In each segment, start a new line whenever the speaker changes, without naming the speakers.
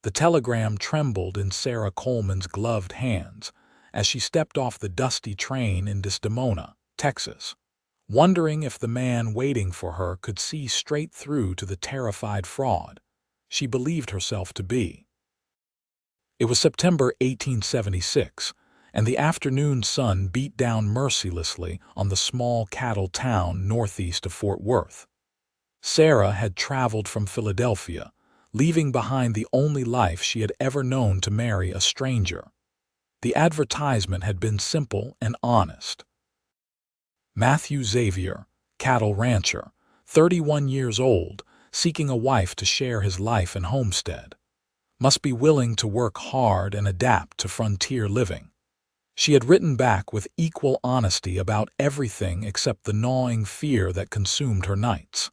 The telegram trembled in Sarah Coleman's gloved hands as she stepped off the dusty train in Desdemona, Texas, wondering if the man waiting for her could see straight through to the terrified fraud she believed herself to be. It was September 1876, and the afternoon sun beat down mercilessly on the small cattle town northeast of Fort Worth. Sarah had traveled from Philadelphia, leaving behind the only life she had ever known to marry a stranger. The advertisement had been simple and honest. Matthew Xavier, cattle rancher, 31 years old, seeking a wife to share his life and homestead. Must be willing to work hard and adapt to frontier living. She had written back with equal honesty about everything except the gnawing fear that consumed her nights.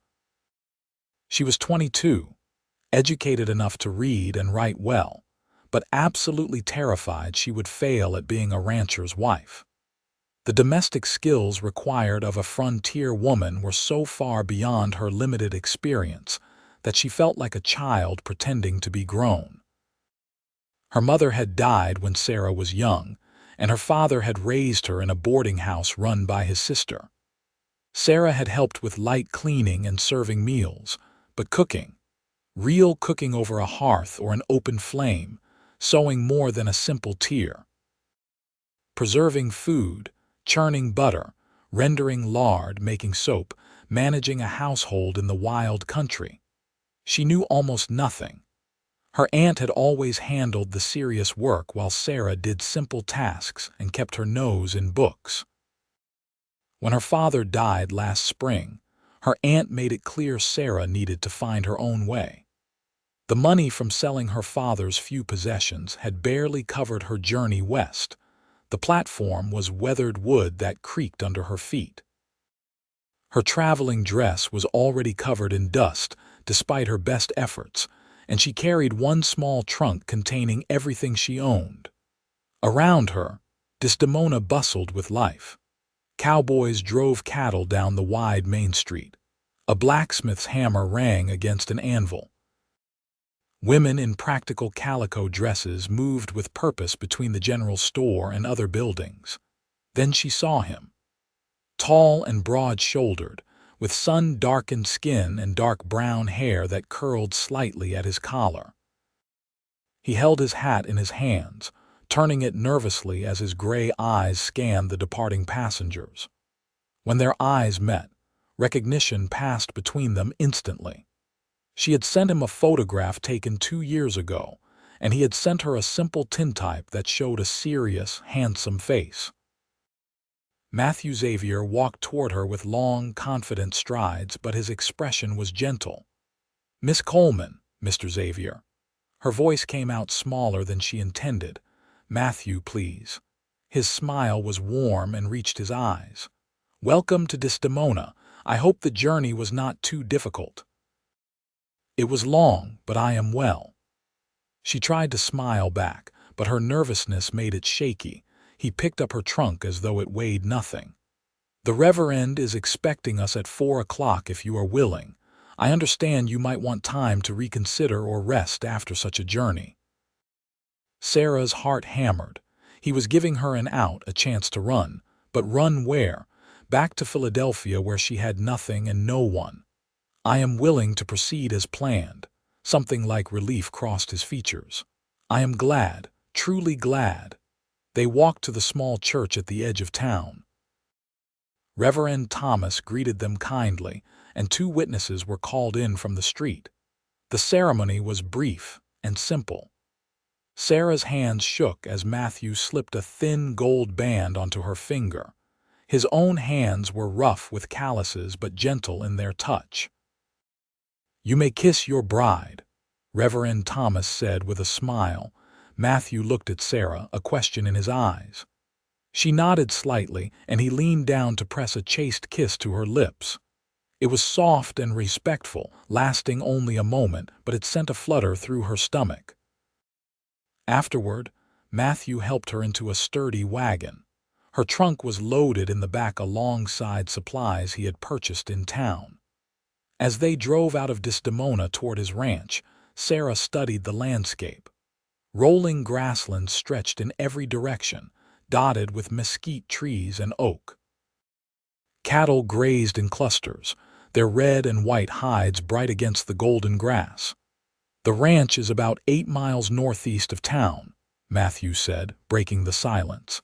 She was 22, educated enough to read and write well, but absolutely terrified she would fail at being a rancher's wife. The domestic skills required of a frontier woman were so far beyond her limited experience that she felt like a child pretending to be grown. Her mother had died when Sarah was young, and her father had raised her in a boarding house run by his sister. Sarah had helped with light cleaning and serving meals, but cooking, real cooking over a hearth or an open flame, sewing more than a simple tear. Preserving food, churning butter, rendering lard, making soap, managing a household in the wild country. She knew almost nothing. Her aunt had always handled the serious work while Sarah did simple tasks and kept her nose in books. When her father died last spring, her aunt made it clear Sarah needed to find her own way. The money from selling her father's few possessions had barely covered her journey west. The platform was weathered wood that creaked under her feet. Her traveling dress was already covered in dust, despite her best efforts, and she carried one small trunk containing everything she owned. Around her, Desdemona bustled with life. Cowboys drove cattle down the wide main street. A blacksmith's hammer rang against an anvil. Women in practical calico dresses moved with purpose between the general store and other buildings. Then she saw him. Tall and broad-shouldered, with sun-darkened skin and dark brown hair that curled slightly at his collar. He held his hat in his hands, turning it nervously as his gray eyes scanned the departing passengers. When their eyes met, recognition passed between them instantly. She had sent him a photograph taken 2 years ago, and he had sent her a simple tintype that showed a serious, handsome face. Matthew Xavier walked toward her with long, confident strides, but his expression was gentle. "Miss Coleman, Mr. Xavier." Her voice came out smaller than she intended. "Matthew, please." His smile was warm and reached his eyes. "Welcome to Desdemona. I hope the journey was not too difficult." "It was long, but I am well." She tried to smile back, but her nervousness made it shaky. He picked up her trunk as though it weighed nothing. "The Reverend is expecting us at 4 o'clock if you are willing. I understand you might want time to reconsider or rest after such a journey." Sarah's heart hammered. He was giving her an out, a chance to run. But run where? Back to Philadelphia, where she had nothing and no one. "I am willing to proceed as planned." Something like relief crossed his features. "I am glad, truly glad." They walked to the small church at the edge of town. Reverend Thomas greeted them kindly, and 2 witnesses were called in from the street. The ceremony was brief and simple. Sarah's hands shook as Matthew slipped a thin gold band onto her finger. His own hands were rough with calluses but gentle in their touch. "You may kiss your bride," Reverend Thomas said with a smile. Matthew looked at Sarah, a question in his eyes. She nodded slightly, and he leaned down to press a chaste kiss to her lips. It was soft and respectful, lasting only a moment, but it sent a flutter through her stomach. Afterward, Matthew helped her into a sturdy wagon. Her trunk was loaded in the back alongside supplies he had purchased in town. As they drove out of Desdemona toward his ranch, Sarah studied the landscape. Rolling grasslands stretched in every direction, dotted with mesquite trees and oak. Cattle grazed in clusters, their red and white hides bright against the golden grass. "The ranch is about 8 miles northeast of town," Matthew said, breaking the silence.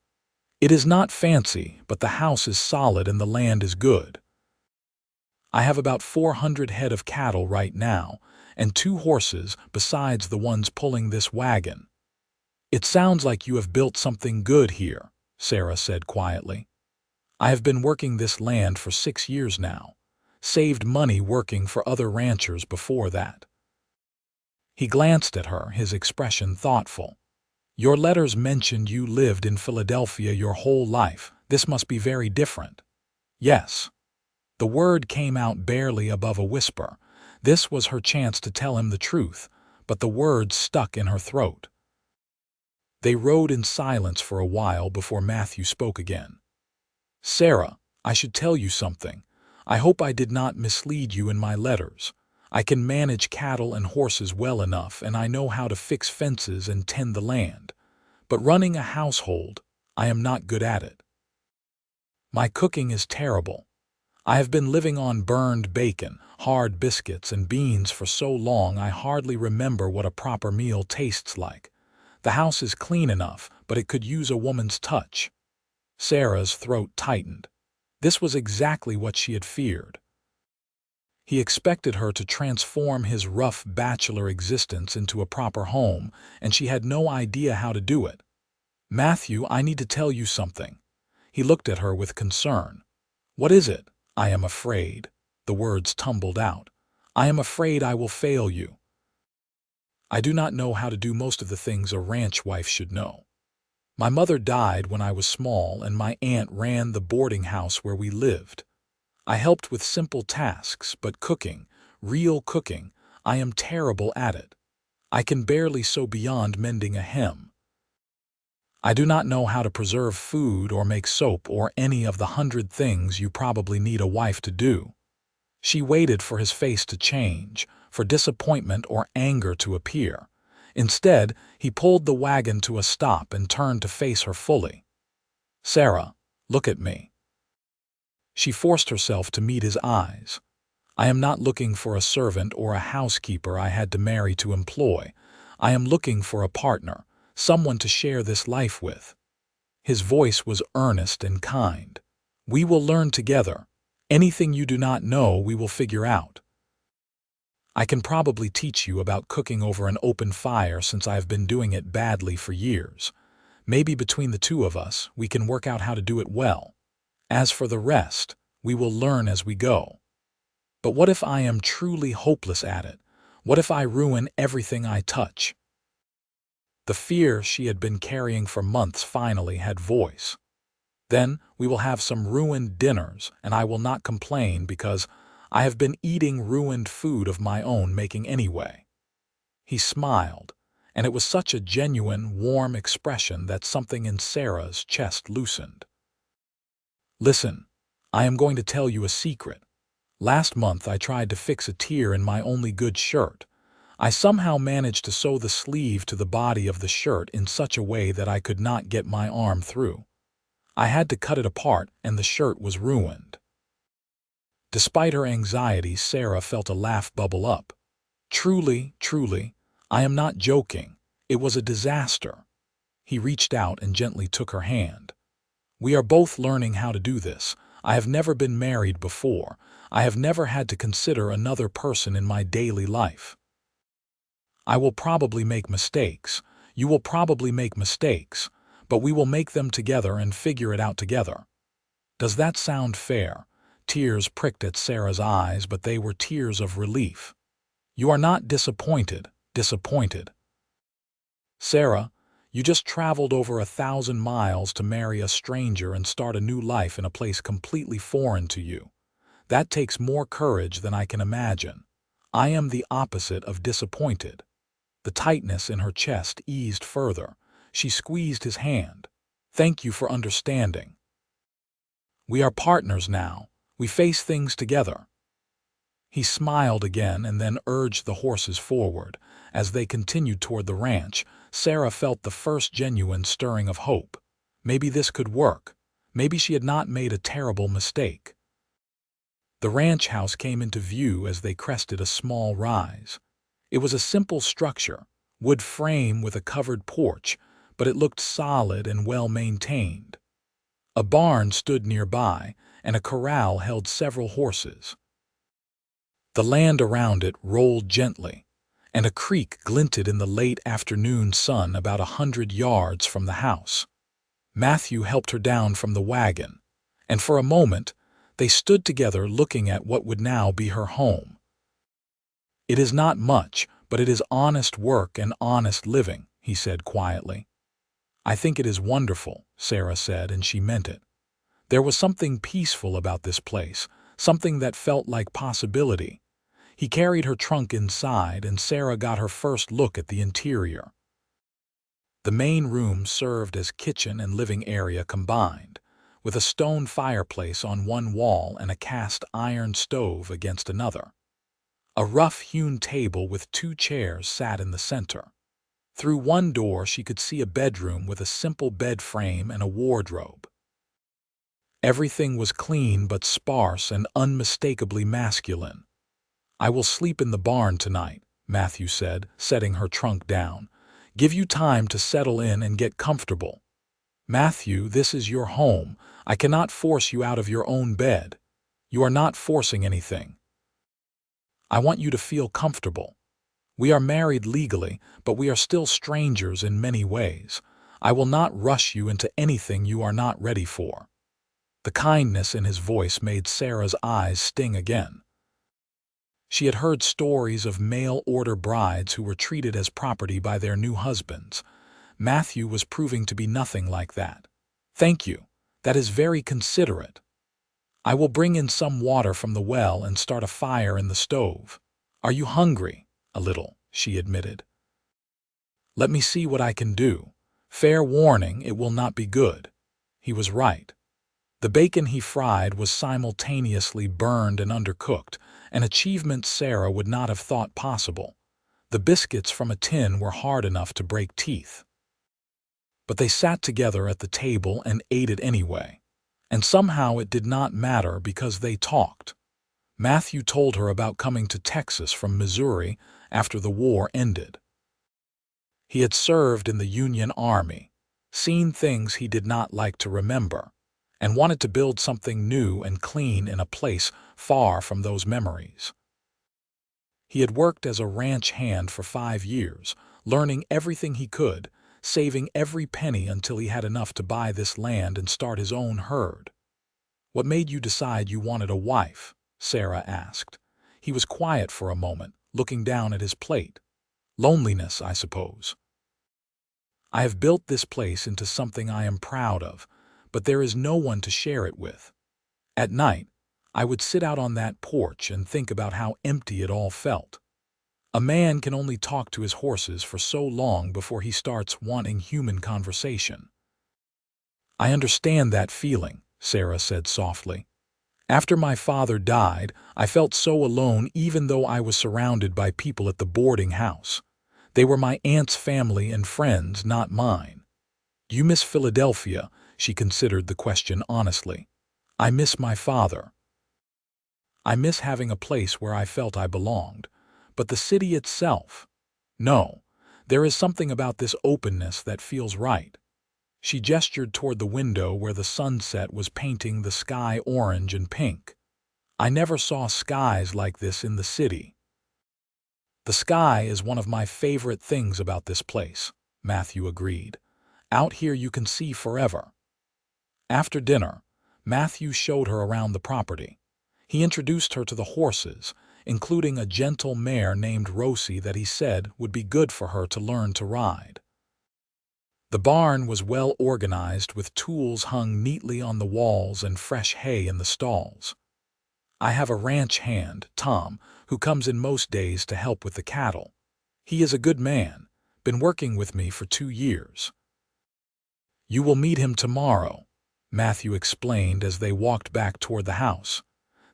"It is not fancy, but the house is solid and the land is good. I have about 400 head of cattle right now, and 2 horses besides the ones pulling this wagon." "It sounds like you have built something good here," Sarah said quietly. "I have been working this land for 6 years now. Saved money working for other ranchers before that." He glanced at her, his expression thoughtful. "Your letters mentioned you lived in Philadelphia your whole life. This must be very different." "Yes." The word came out barely above a whisper. This was her chance to tell him the truth, but the words stuck in her throat. They rode in silence for a while before Matthew spoke again. "Sarah, I should tell you something. I hope I did not mislead you in my letters. I can manage cattle and horses well enough, and I know how to fix fences and tend the land. But running a household, I am not good at it. My cooking is terrible. I have been living on burned bacon, hard biscuits, and beans for so long I hardly remember what a proper meal tastes like. The house is clean enough, but it could use a woman's touch." Sarah's throat tightened. This was exactly what she had feared. He expected her to transform his rough bachelor existence into a proper home, and she had no idea how to do it. "Matthew, I need to tell you something." He looked at her with concern. "What is it?" "I am afraid." The words tumbled out. "I am afraid I will fail you. I do not know how to do most of the things a ranch wife should know. My mother died when I was small, and my aunt ran the boarding house where we lived. I helped with simple tasks, but cooking, real cooking, I am terrible at it. I can barely sew beyond mending a hem. I do not know how to preserve food or make soap or any of the 100 things you probably need a wife to do." She waited for his face to change, for disappointment or anger to appear. Instead, he pulled the wagon to a stop and turned to face her fully. "Sarah, look at me." She forced herself to meet his eyes. "I am not looking for a servant or a housekeeper I had to marry to employ. I am looking for a partner, someone to share this life with." His voice was earnest and kind. "We will learn together. Anything you do not know, we will figure out. I can probably teach you about cooking over an open fire since I have been doing it badly for years. Maybe between the 2 of us, we can work out how to do it well. As for the rest, we will learn as we go. But what if I am truly hopeless at it? What if I ruin everything I touch?" The fear she had been carrying for months finally had voice. "Then we will have some ruined dinners, and I will not complain because I have been eating ruined food of my own making anyway." He smiled, and it was such a genuine, warm expression that something in Sarah's chest loosened. "Listen, I am going to tell you a secret. Last month I tried to fix a tear in my only good shirt. I somehow managed to sew the sleeve to the body of the shirt in such a way that I could not get my arm through. I had to cut it apart, and the shirt was ruined." Despite her anxiety, Sarah felt a laugh bubble up. "Truly, truly, I am not joking. It was a disaster." He reached out and gently took her hand. "We are both learning how to do this. I have never been married before. I have never had to consider another person in my daily life. I will probably make mistakes. You will probably make mistakes, but we will make them together and figure it out together. Does that sound fair?" Tears pricked at Sarah's eyes, but they were tears of relief. "You are not disappointed. Sarah, you just traveled over 1,000 miles to marry a stranger and start a new life in a place completely foreign to you. That takes more courage than I can imagine. I am the opposite of disappointed." The tightness in her chest eased further. She squeezed his hand. "Thank you for understanding. We are partners now. We face things together." He smiled again and then urged the horses forward. As they continued toward the ranch, Sarah felt the first genuine stirring of hope. Maybe this could work. Maybe she had not made a terrible mistake. The ranch house came into view as they crested a small rise. It was a simple structure, wood frame with a covered porch, but it looked solid and well-maintained. A barn stood nearby, and a corral held several horses. The land around it rolled gently, and a creek glinted in the late afternoon sun about 100 yards from the house. Matthew helped her down from the wagon, and for a moment they stood together looking at what would now be her home. "It is not much, but it is honest work and honest living," he said quietly. "I think it is wonderful," Sarah said, and she meant it. There was something peaceful about this place, something that felt like possibility. He carried her trunk inside, and Sarah got her first look at the interior. The main room served as kitchen and living area combined, with a stone fireplace on one wall and a cast iron stove against another. A rough-hewn table with 2 chairs sat in the center. Through one door she could see a bedroom with a simple bed frame and a wardrobe. Everything was clean but sparse and unmistakably masculine. "I will sleep in the barn tonight," Matthew said, setting her trunk down. "Give you time to settle in and get comfortable. Matthew, this is your home. I cannot force you out of your own bed. You are not forcing anything. I want you to feel comfortable. We are married legally, but we are still strangers in many ways. I will not rush you into anything you are not ready for." The kindness in his voice made Sarah's eyes sting again. She had heard stories of mail-order brides who were treated as property by their new husbands. Matthew was proving to be nothing like that. "Thank you. That is very considerate. I will bring in some water from the well and start a fire in the stove. Are you hungry?" "A little," she admitted. "Let me see what I can do. Fair warning, it will not be good." He was right. The bacon he fried was simultaneously burned and undercooked, an achievement Sarah would not have thought possible. The biscuits from a tin were hard enough to break teeth. But they sat together at the table and ate it anyway. And somehow it did not matter because they talked. Matthew told her about coming to Texas from Missouri after the war ended. He had served in the Union Army, seen things he did not like to remember, and wanted to build something new and clean in a place far from those memories. He had worked as a ranch hand for 5 years, learning everything he could, saving every penny until he had enough to buy this land and start his own herd. "What made you decide you wanted a wife?" Sarah asked. He was quiet for a moment, looking down at his plate. "Loneliness, I suppose. I have built this place into something I am proud of, but there is no one to share it with. At night, I would sit out on that porch and think about how empty it all felt. A man can only talk to his horses for so long before he starts wanting human conversation." "I understand that feeling," Sarah said softly. "After my father died, I felt so alone even though I was surrounded by people at the boarding house. They were my aunt's family and friends, not mine." "Do you miss Philadelphia?" She considered the question honestly. "I miss my father. I miss having a place where I felt I belonged. But the city itself? No, there is something about this openness that feels right." She gestured toward the window where the sunset was painting the sky orange and pink. "I never saw skies like this in the city." "The sky is one of my favorite things about this place," Matthew agreed. "Out here you can see forever." After dinner, Matthew showed her around the property. He introduced her to the horses, including a gentle mare named Rosie that he said would be good for her to learn to ride. The barn was well organized with tools hung neatly on the walls and fresh hay in the stalls. "I have a ranch hand, Tom, who comes in most days to help with the cattle. He is a good man, been working with me for 2 years. You will meet him tomorrow," Matthew explained as they walked back toward the house.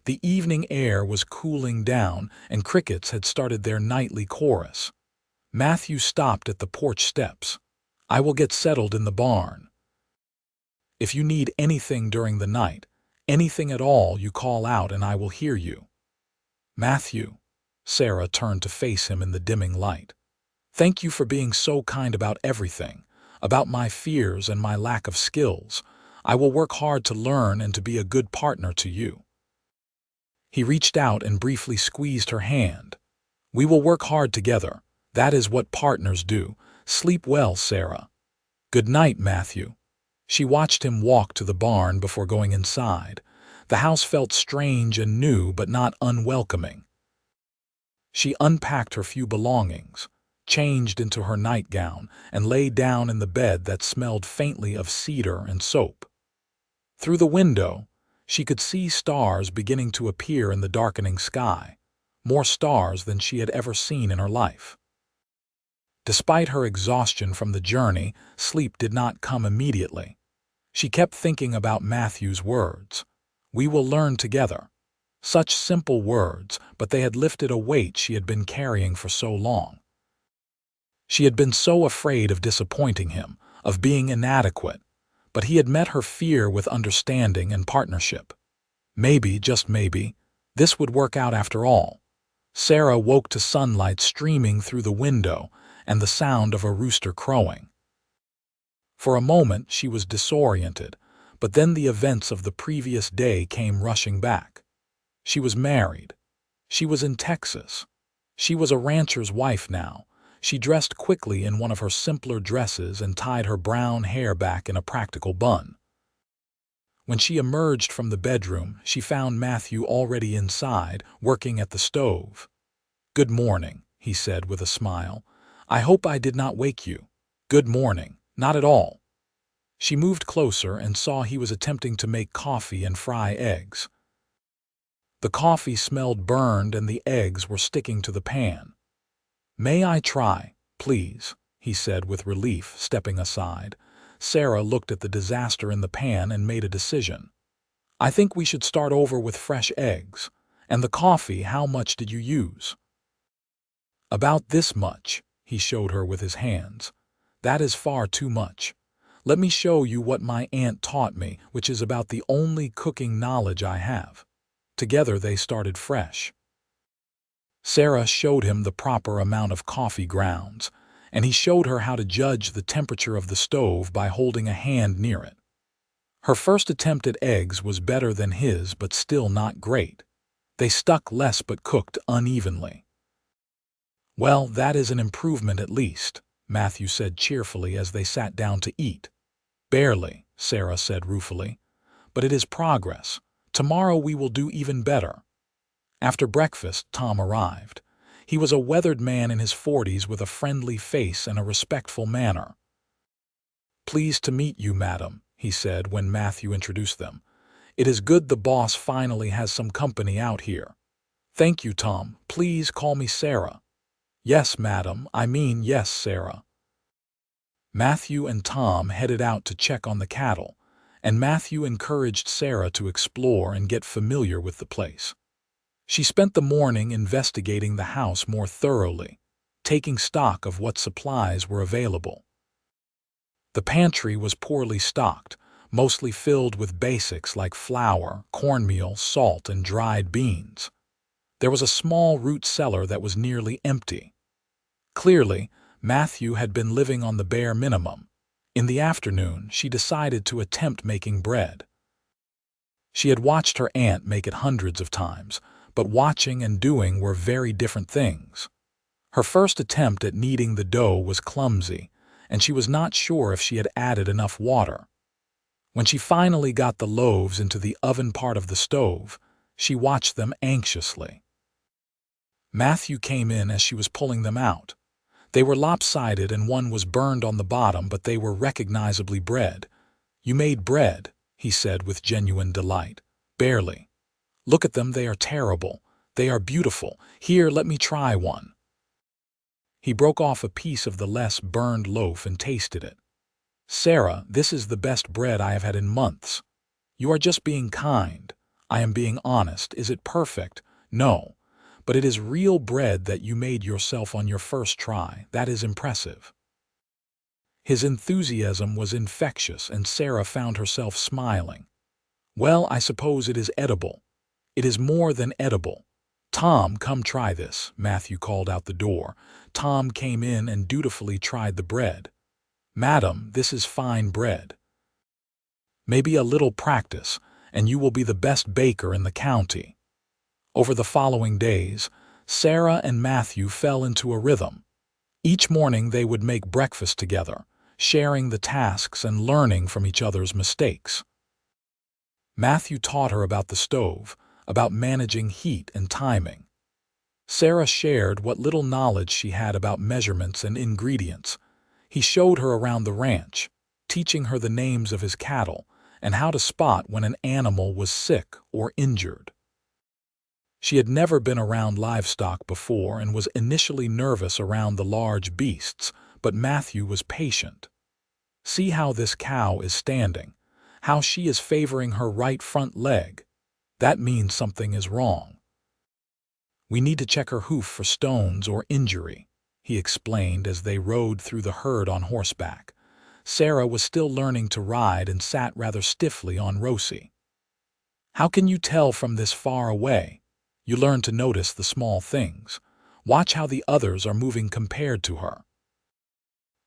The evening air was cooling down, and crickets had started their nightly chorus. Matthew stopped at the porch steps. "I will get settled in the barn. If you need anything during the night, anything at all, you call out and I will hear you." "Matthew," Sarah turned to face him in the dimming light. "Thank you for being so kind about everything, about my fears and my lack of skills. I will work hard to learn and to be a good partner to you." He reached out and briefly squeezed her hand. "We will work hard together. That is what partners do. Sleep well, Sarah." "Good night, Matthew." She watched him walk to the barn before going inside. The house felt strange and new, but not unwelcoming. She unpacked her few belongings, changed into her nightgown, and lay down in the bed that smelled faintly of cedar and soap. Through the window, she could see stars beginning to appear in the darkening sky, more stars than she had ever seen in her life. Despite her exhaustion from the journey, sleep did not come immediately. She kept thinking about Matthew's words. "We will learn together." Such simple words, but they had lifted a weight she had been carrying for so long. She had been so afraid of disappointing him, of being inadequate, but he had met her fear with understanding and partnership. Maybe, just maybe, this would work out after all. Sarah woke to sunlight streaming through the window and the sound of a rooster crowing. For a moment she was disoriented, but then the events of the previous day came rushing back. She was married. She was in Texas. She was a rancher's wife now. She dressed quickly in one of her simpler dresses and tied her brown hair back in a practical bun. When she emerged from the bedroom, she found Matthew already inside, working at the stove. "Good morning," he said with a smile. "I hope I did not wake you." "Good morning. Not at all." She moved closer and saw he was attempting to make coffee and fry eggs. The coffee smelled burned and the eggs were sticking to the pan. "May I try, please?" he said with relief, stepping aside. Sarah looked at the disaster in the pan and made a decision. "I think we should start over with fresh eggs. And the coffee, how much did you use?" "About this much," he showed her with his hands. "That is far too much. Let me show you what my aunt taught me, which is about the only cooking knowledge I have." Together they started fresh. Sarah showed him the proper amount of coffee grounds, and he showed her how to judge the temperature of the stove by holding a hand near it. Her first attempt at eggs was better than his, but still not great. They stuck less but cooked unevenly. "Well, that is an improvement at least," Matthew said cheerfully as they sat down to eat. "Barely," Sarah said ruefully. "But it is progress. Tomorrow we will do even better." After breakfast, Tom arrived. He was a weathered man in his 40s with a friendly face and a respectful manner. "Pleased to meet you, madam," he said when Matthew introduced them. "It is good the boss finally has some company out here." "Thank you, Tom. Please call me Sarah." "Yes, madam. I mean yes, Sarah." Matthew and Tom headed out to check on the cattle, and Matthew encouraged Sarah to explore and get familiar with the place. She spent the morning investigating the house more thoroughly, taking stock of what supplies were available. The pantry was poorly stocked, mostly filled with basics like flour, cornmeal, salt, and dried beans. There was a small root cellar that was nearly empty. Clearly, Matthew had been living on the bare minimum. In the afternoon, she decided to attempt making bread. She had watched her aunt make it hundreds of times, but watching and doing were very different things. Her first attempt at kneading the dough was clumsy, and she was not sure if she had added enough water. When she finally got the loaves into the oven part of the stove, she watched them anxiously. Matthew came in as she was pulling them out. They were lopsided and one was burned on the bottom, but they were recognizably bread. "You made bread," he said with genuine delight. "Barely. Look at them, they are terrible. They are beautiful. Here, let me try one." He broke off a piece of the less burned loaf and tasted it. "Sarah, this is the best bread I have had in months." "You are just being kind. I am being honest. Is it perfect? No. But it is real bread that you made yourself on your first try. That is impressive." His enthusiasm was infectious, and Sarah found herself smiling. "Well, I suppose it is edible. It is more than edible. Tom, come try this," Matthew called out the door. Tom came in and dutifully tried the bread. "Madam, this is fine bread. Maybe a little practice, and you will be the best baker in the county." Over the following days, Sarah and Matthew fell into a rhythm. Each morning they would make breakfast together, sharing the tasks and learning from each other's mistakes. Matthew taught her about the stove, about managing heat and timing. Sarah shared what little knowledge she had about measurements and ingredients. He showed her around the ranch, teaching her the names of his cattle and how to spot when an animal was sick or injured. She had never been around livestock before and was initially nervous around the large beasts, but Matthew was patient. "See how this cow is standing, how she is favoring her right front leg. That means something is wrong. We need to check her hoof for stones or injury," he explained as they rode through the herd on horseback. Sarah was still learning to ride and sat rather stiffly on Rosie. "How can you tell from this far away? You learn to notice the small things. Watch how the others are moving compared to her."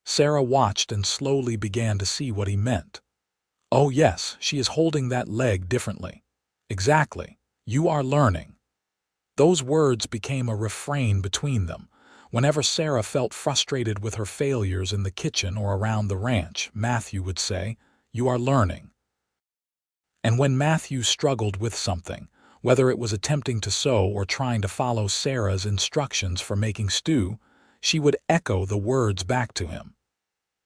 Sarah watched and slowly began to see what he meant. "Oh yes, she is holding that leg differently. Exactly. You are learning." Those words became a refrain between them. Whenever Sarah felt frustrated with her failures in the kitchen or around the ranch, Matthew would say, "You are learning." And when Matthew struggled with something, whether it was attempting to sew or trying to follow Sarah's instructions for making stew, she would echo the words back to him.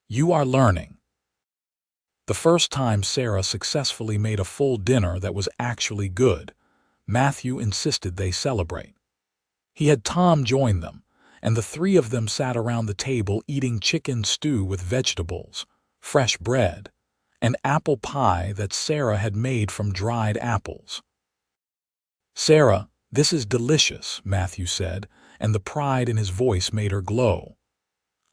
"You are learning." The first time Sarah successfully made a full dinner that was actually good, Matthew insisted they celebrate. He had Tom join them, and the three of them sat around the table eating chicken stew with vegetables, fresh bread, and apple pie that Sarah had made from dried apples. "Sarah, this is delicious," Matthew said, and the pride in his voice made her glow.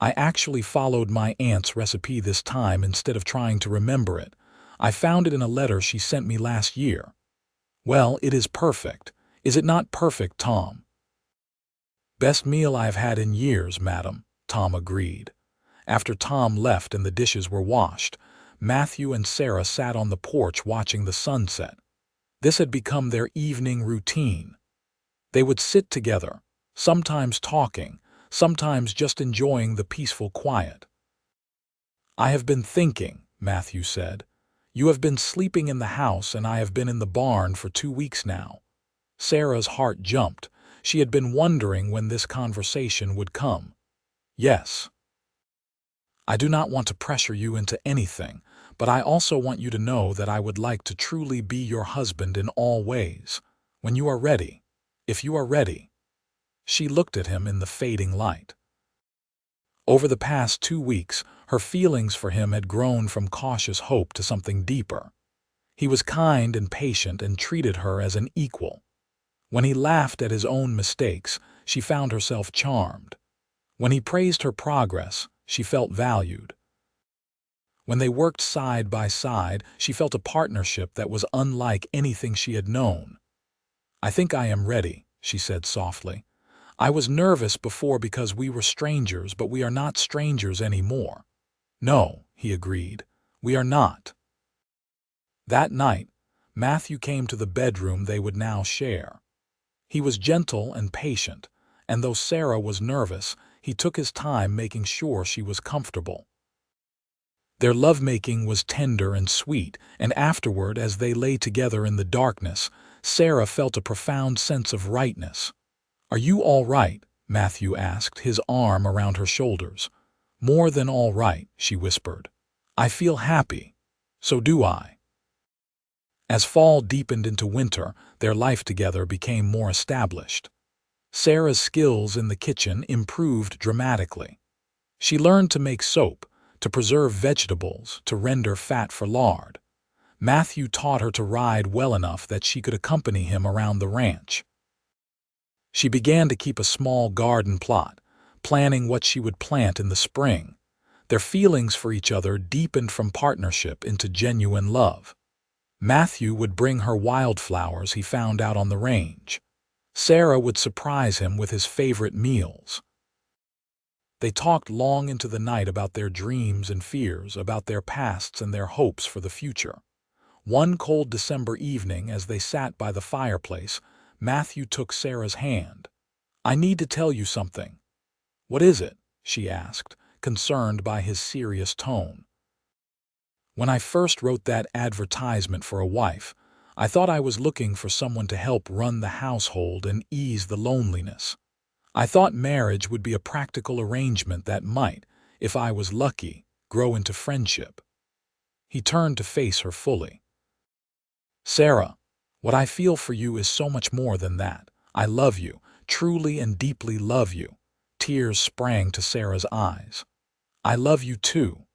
"I actually followed my aunt's recipe this time instead of trying to remember it. I found it in a letter she sent me last year." "Well, it is perfect. Is it not perfect, Tom?" "Best meal I have had in years, madam," Tom agreed. After Tom left and the dishes were washed, Matthew and Sarah sat on the porch watching the sunset. This had become their evening routine. They would sit together, sometimes talking, sometimes just enjoying the peaceful quiet. "I have been thinking," Matthew said. "You have been sleeping in the house and I have been in the barn for 2 weeks now." Sarah's heart jumped. She had been wondering when this conversation would come. "Yes. I do not want to pressure you into anything, but I also want you to know that I would like to truly be your husband in all ways. When you are ready. If you are ready." She looked at him in the fading light. Over the past 2 weeks, her feelings for him had grown from cautious hope to something deeper. He was kind and patient and treated her as an equal. When he laughed at his own mistakes, she found herself charmed. When he praised her progress, she felt valued. When they worked side by side, she felt a partnership that was unlike anything she had known. "I think I am ready," she said softly. "I was nervous before because we were strangers, but we are not strangers anymore." "No," he agreed, "we are not." That night, Matthew came to the bedroom they would now share. He was gentle and patient, and though Sarah was nervous, he took his time making sure she was comfortable. Their lovemaking was tender and sweet, and afterward, as they lay together in the darkness, Sarah felt a profound sense of rightness. "Are you all right?" Matthew asked, his arm around her shoulders. "More than all right," she whispered. "I feel happy. So do I." As fall deepened into winter, their life together became more established. Sarah's skills in the kitchen improved dramatically. She learned to make soap, to preserve vegetables, to render fat for lard. Matthew taught her to ride well enough that she could accompany him around the ranch. She began to keep a small garden plot, planning what she would plant in the spring. Their feelings for each other deepened from partnership into genuine love. Matthew would bring her wildflowers he found out on the range. Sarah would surprise him with his favorite meals. They talked long into the night about their dreams and fears, about their pasts and their hopes for the future. One cold December evening, as they sat by the fireplace, Matthew took Sarah's hand. "I need to tell you something." "What is it?" she asked, concerned by his serious tone. "When I first wrote that advertisement for a wife, I thought I was looking for someone to help run the household and ease the loneliness. I thought marriage would be a practical arrangement that might, if I was lucky, grow into friendship." He turned to face her fully. "Sarah, what I feel for you is so much more than that. I love you, truly and deeply love you." Tears sprang to Sarah's eyes. "I love you too.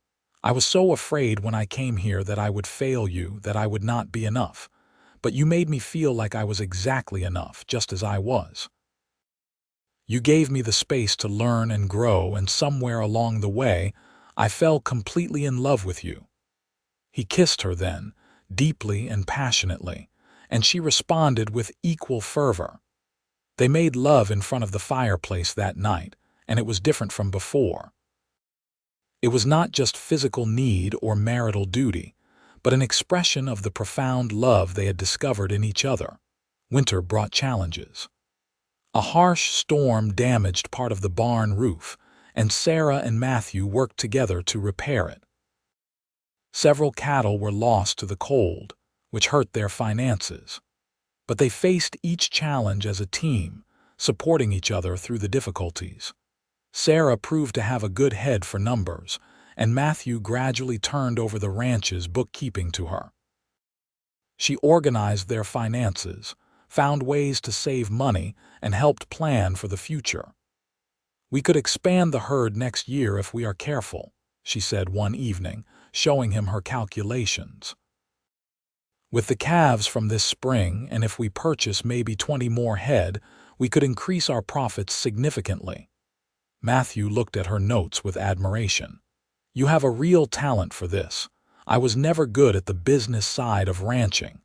I was so afraid when I came here that I would fail you, that I would not be enough. But you made me feel like I was exactly enough, just as I was. You gave me the space to learn and grow, and somewhere along the way, I fell completely in love with you." He kissed her then, deeply and passionately, and she responded with equal fervor. They made love in front of the fireplace that night, and it was different from before. It was not just physical need or marital duty, but an expression of the profound love they had discovered in each other. Winter brought challenges. A harsh storm damaged part of the barn roof, and Sarah and Matthew worked together to repair it. Several cattle were lost to the cold, which hurt their finances. But they faced each challenge as a team, supporting each other through the difficulties. Sarah proved to have a good head for numbers, and Matthew gradually turned over the ranch's bookkeeping to her. She organized their finances, found ways to save money, and helped plan for the future. "We could expand the herd next year if we are careful," she said one evening, showing him her calculations. "With the calves from this spring, and if we purchase maybe 20 more head, we could increase our profits significantly." Matthew looked at her notes with admiration. "You have a real talent for this. I was never good at the business side of ranching.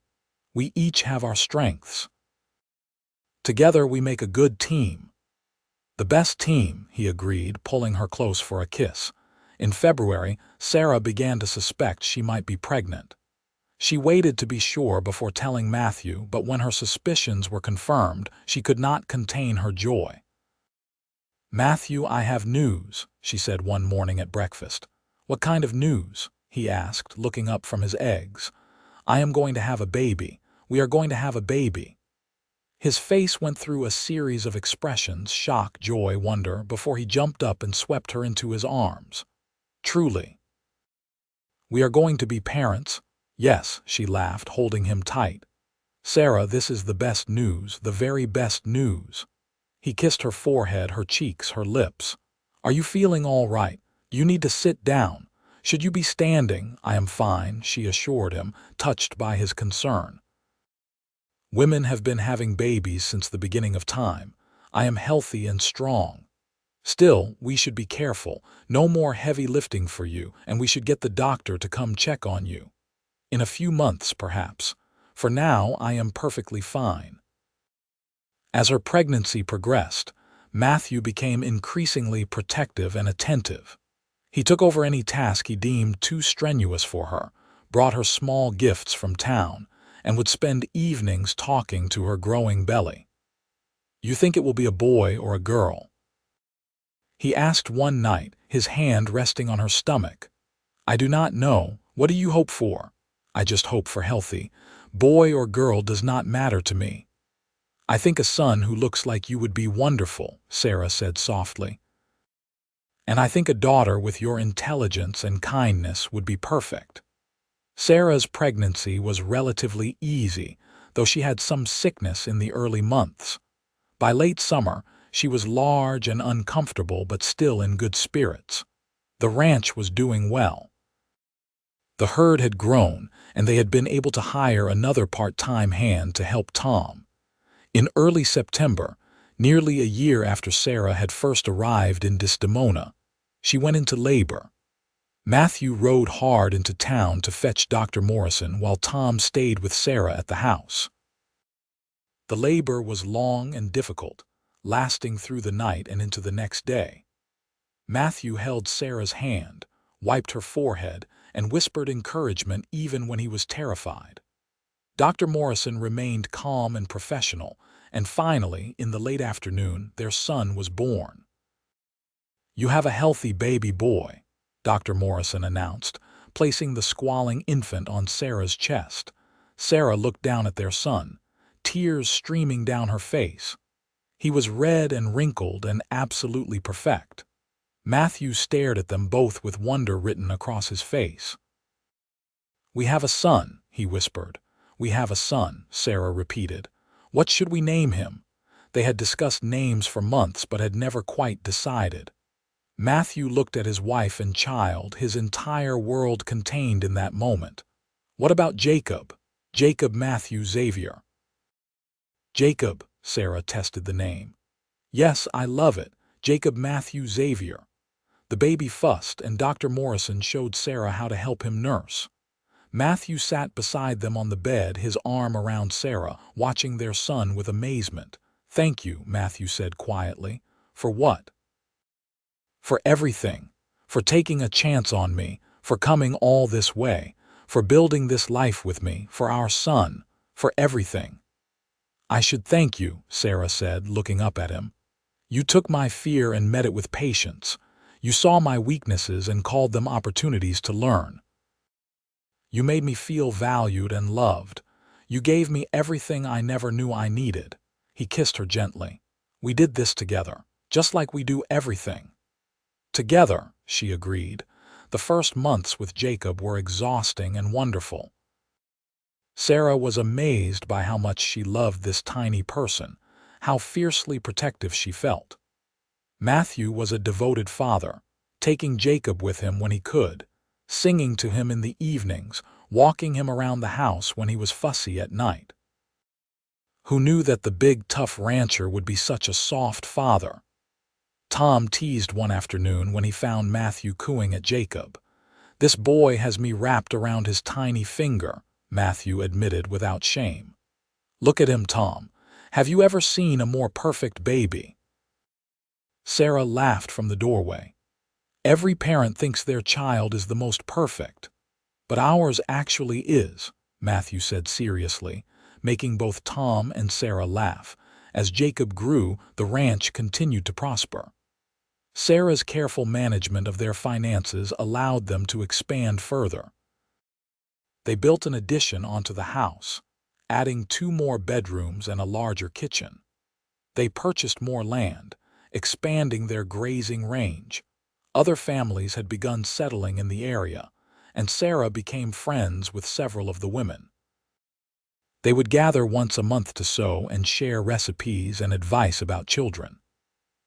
We each have our strengths. Together we make a good team." "The best team," he agreed, pulling her close for a kiss. In February, Sarah began to suspect she might be pregnant. She waited to be sure before telling Matthew, but when her suspicions were confirmed, she could not contain her joy. "Matthew, I have news," she said one morning at breakfast. "What kind of news?" he asked, looking up from his eggs. "I am going to have a baby. We are going to have a baby." His face went through a series of expressions, shock, joy, wonder, before he jumped up and swept her into his arms. "Truly." "We are going to be parents?" "Yes," she laughed, holding him tight. "Sarah, this is the best news, the very best news." He kissed her forehead, her cheeks, her lips. "Are you feeling all right? You need to sit down. Should you be standing?" "I am fine," she assured him, touched by his concern. "Women have been having babies since the beginning of time. I am healthy and strong. Still, we should be careful. No more heavy lifting for you, and we should get the doctor to come check on you. In a few months, perhaps. For now, I am perfectly fine." As her pregnancy progressed, Matthew became increasingly protective and attentive. He took over any task he deemed too strenuous for her, brought her small gifts from town, and would spend evenings talking to her growing belly. "You think it will be a boy or a girl?" he asked one night, his hand resting on her stomach. "I do not know. What do you hope for?" "I just hope for healthy. Boy or girl does not matter to me." "I think a son who looks like you would be wonderful," Sarah said softly. "And I think a daughter with your intelligence and kindness would be perfect." Sarah's pregnancy was relatively easy, though she had some sickness in the early months. By late summer, she was large and uncomfortable but still in good spirits. The ranch was doing well. The herd had grown, and they had been able to hire another part-time hand to help Tom. In early September, nearly a year after Sarah had first arrived in Desdemona, she went into labor. Matthew rode hard into town to fetch Dr. Morrison while Tom stayed with Sarah at the house. The labor was long and difficult, lasting through the night and into the next day. Matthew held Sarah's hand, wiped her forehead, and whispered encouragement even when he was terrified. Dr. Morrison remained calm and professional, and finally, in the late afternoon, their son was born. "You have a healthy baby boy," Dr. Morrison announced, placing the squalling infant on Sarah's chest. Sarah looked down at their son, tears streaming down her face. He was red and wrinkled and absolutely perfect. Matthew stared at them both with wonder written across his face. "We have a son," he whispered. "We have a son," Sarah repeated. "What should we name him?" They had discussed names for months but had never quite decided. Matthew looked at his wife and child, his entire world contained in that moment. "What about Jacob? Jacob Matthew Xavier." "Jacob," Sarah tested the name. "Yes, I love it. Jacob Matthew Xavier." The baby fussed, and Dr. Morrison showed Sarah how to help him nurse. Matthew sat beside them on the bed, his arm around Sarah, watching their son with amazement. "Thank you," Matthew said quietly. "For what?" "For everything. For taking a chance on me, for coming all this way, for building this life with me, for our son, for everything." "I should thank you," Sarah said, looking up at him. "You took my fear and met it with patience. You saw my weaknesses and called them opportunities to learn. You made me feel valued and loved. You gave me everything I never knew I needed." He kissed her gently. "We did this together, just like we do everything." "Together," she agreed. The first months with Jacob were exhausting and wonderful. Sarah was amazed by how much she loved this tiny person, how fiercely protective she felt. Matthew was a devoted father, taking Jacob with him when he could, singing to him in the evenings, walking him around the house when he was fussy at night. Who knew that the big, tough rancher would be such a soft father? Tom teased one afternoon when he found Matthew cooing at Jacob. "This boy has me wrapped around his tiny finger," Matthew admitted without shame. "Look at him, Tom. Have you ever seen a more perfect baby?" Sarah laughed from the doorway. "Every parent thinks their child is the most perfect. But ours actually is," Matthew said seriously, making both Tom and Sarah laugh. As Jacob grew, the ranch continued to prosper. Sarah's careful management of their finances allowed them to expand further. They built an addition onto the house, adding 2 more bedrooms and a larger kitchen. They purchased more land, expanding their grazing range. Other families had begun settling in the area, and Sarah became friends with several of the women. They would gather once a month to sew and share recipes and advice about children.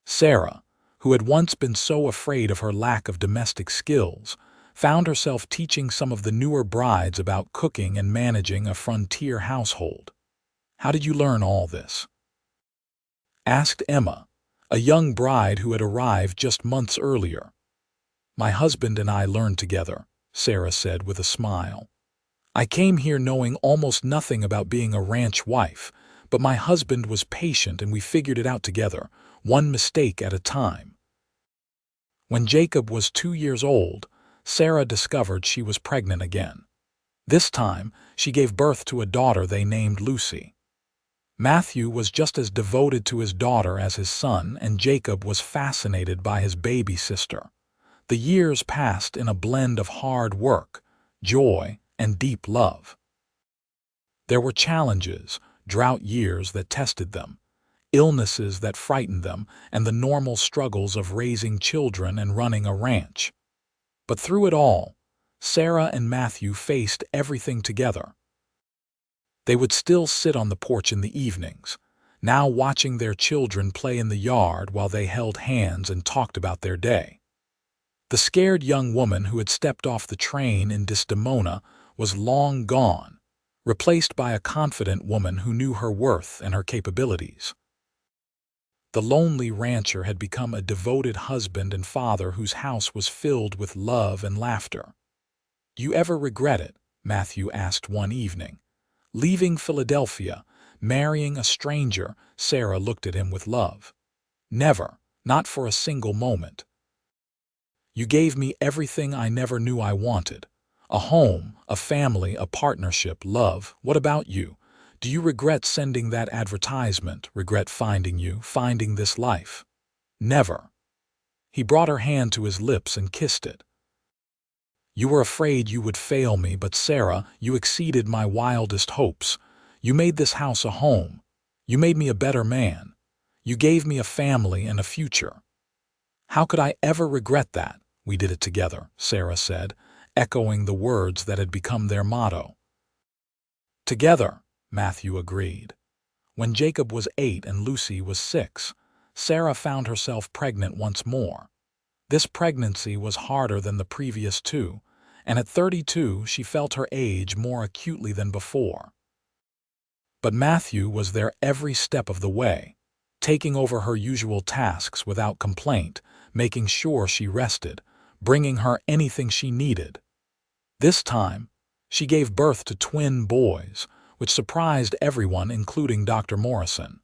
Sarah, who had once been so afraid of her lack of domestic skills, found herself teaching some of the newer brides about cooking and managing a frontier household. "How did you learn all this?" asked Emma, a young bride who had arrived just months earlier. "My husband and I learned together," Sarah said with a smile. "I came here knowing almost nothing about being a ranch wife, but my husband was patient and we figured it out together, one mistake at a time." When Jacob was 2 years old, Sarah discovered she was pregnant again. This time, she gave birth to a daughter they named Lucy. Matthew was just as devoted to his daughter as his son, and Jacob was fascinated by his baby sister. The years passed in a blend of hard work, joy, and deep love. There were challenges, drought years that tested them, illnesses that frightened them, and the normal struggles of raising children and running a ranch. But through it all, Sarah and Matthew faced everything together. They would still sit on the porch in the evenings, now watching their children play in the yard while they held hands and talked about their day. The scared young woman who had stepped off the train in Desdemona was long gone, replaced by a confident woman who knew her worth and her capabilities. The lonely rancher had become a devoted husband and father whose house was filled with love and laughter. "Do you ever regret it?" Matthew asked one evening. "Leaving Philadelphia, marrying a stranger?" Sarah looked at him with love. "Never, not for a single moment. You gave me everything I never knew I wanted. A home, a family, a partnership, love. What about you? Do you regret sending that advertisement, regret finding you, finding this life?" "Never." He brought her hand to his lips and kissed it. "You were afraid you would fail me, but Sarah, you exceeded my wildest hopes. You made this house a home. You made me a better man. You gave me a family and a future. How could I ever regret that? We did it together," Sarah said, echoing the words that had become their motto. "Together," Matthew agreed. When Jacob was 8 and Lucy was 6, Sarah found herself pregnant once more. This pregnancy was harder than the previous two, and at 32 she felt her age more acutely than before. But Matthew was there every step of the way, taking over her usual tasks without complaint, making sure she rested, bringing her anything she needed. This time, she gave birth to twin boys, which surprised everyone, including Dr. Morrison.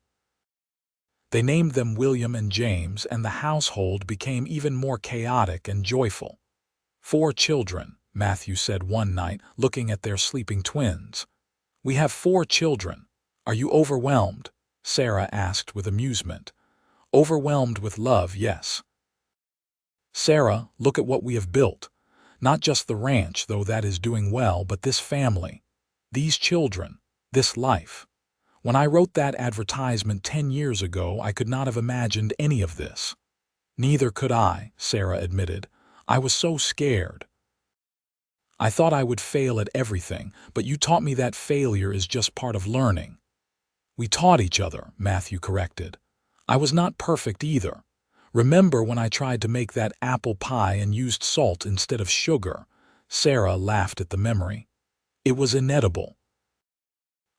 They named them William and James, and the household became even more chaotic and joyful. "4 children," Matthew said one night, looking at their sleeping twins. "We have 4 children. Are you overwhelmed?" Sarah asked with amusement. "Overwhelmed with love, yes." "Sarah, look at what we have built. Not just the ranch, though that is doing well, but this family, these children, this life. When I wrote that advertisement 10 years ago, I could not have imagined any of this." "Neither could I," Sarah admitted. "I was so scared. I thought I would fail at everything, but you taught me that failure is just part of learning." "We taught each other," Matthew corrected. "I was not perfect either. Remember when I tried to make that apple pie and used salt instead of sugar?" Sarah laughed at the memory. "It was inedible.